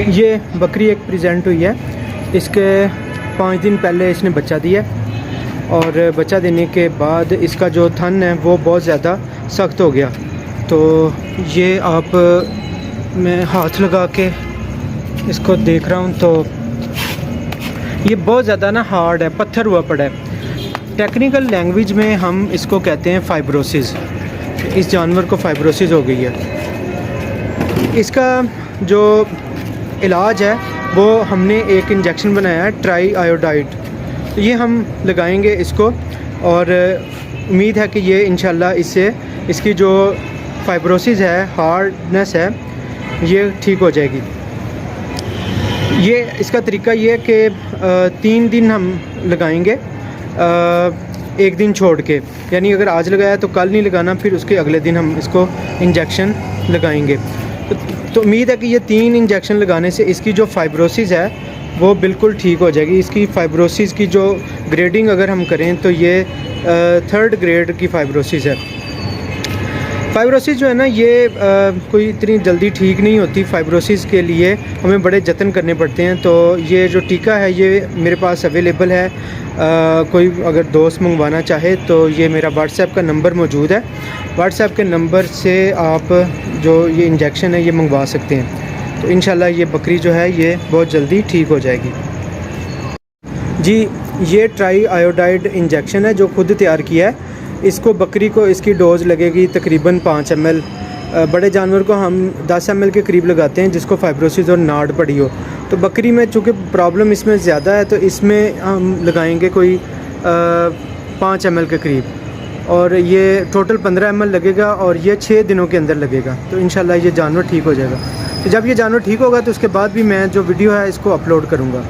ये बकरी एक प्रेजेंट हुई है। इसके 5 दिन पहले इसने बच्चा दिया और बच्चा देने के बाद इसका जो थन है वो बहुत ज़्यादा सख्त हो गया। तो ये आप मैं हाथ लगा के इसको देख रहा हूँ तो ये बहुत ज़्यादा ना हार्ड है, पत्थर हुआ पड़ा है। टेक्निकल लैंग्वेज में हम इसको कहते हैं फाइब्रोसिस। इस जानवर को फाइब्रोसिस हो गई है। इसका जो इलाज है वो हमने एक इंजेक्शन बनाया है ट्राई आयोडाइड। तो ये हम लगाएंगे इसको और उम्मीद है कि ये इंशाल्लाह इससे इसकी जो फाइब्रोसिस है, हार्डनेस है, ये ठीक हो जाएगी। ये इसका तरीका ये है कि 3 दिन हम लगाएंगे, एक दिन छोड़ के, यानी अगर आज लगाया तो कल नहीं लगाना, फिर उसके अगले दिन हम इसको इंजेक्शन लगाएंगे। तो उम्मीद है कि ये 3 इंजेक्शन लगाने से इसकी जो फाइब्रोसिस है वो बिल्कुल ठीक हो जाएगी। इसकी फाइब्रोसिस की जो ग्रेडिंग अगर हम करें तो ये 3rd ग्रेड की फाइब्रोसिस है। फाइब्रोसिस जो है ना ये कोई इतनी जल्दी ठीक नहीं होती। फाइब्रोसिस के लिए हमें बड़े जतन करने पड़ते हैं। तो ये जो टीका है ये मेरे पास अवेलेबल है। कोई अगर दोस्त मंगवाना चाहे तो ये मेरा व्हाट्सएप का नंबर मौजूद है। व्हाट्सएप के नंबर से आप जो ये इंजेक्शन है ये मंगवा सकते हैं। तो इंशाल्लाह ये बकरी जो है ये बहुत जल्दी ठीक हो जाएगी। जी, ये ट्राई आयोडाइड इंजेक्शन है जो खुद तैयार किया है। इसको बकरी को इसकी डोज़ लगेगी तकरीबन 5 ml। बड़े जानवर को हम 10 ml के करीब लगाते हैं जिसको फाइब्रोसिस और नाड़ पड़ी हो। तो बकरी में चूँकि प्रॉब्लम इसमें ज़्यादा है तो इसमें हम लगाएंगे कोई 5 ml के करीब, और ये टोटल 15 ml लगेगा और ये 6 दिनों के अंदर लगेगा। तो इंशाल्लाह ये जानवर ठीक हो जाएगा। तो जब ये जानवर ठीक होगा तो उसके बाद भी मैं जो वीडियो है इसको अपलोड करूँगा।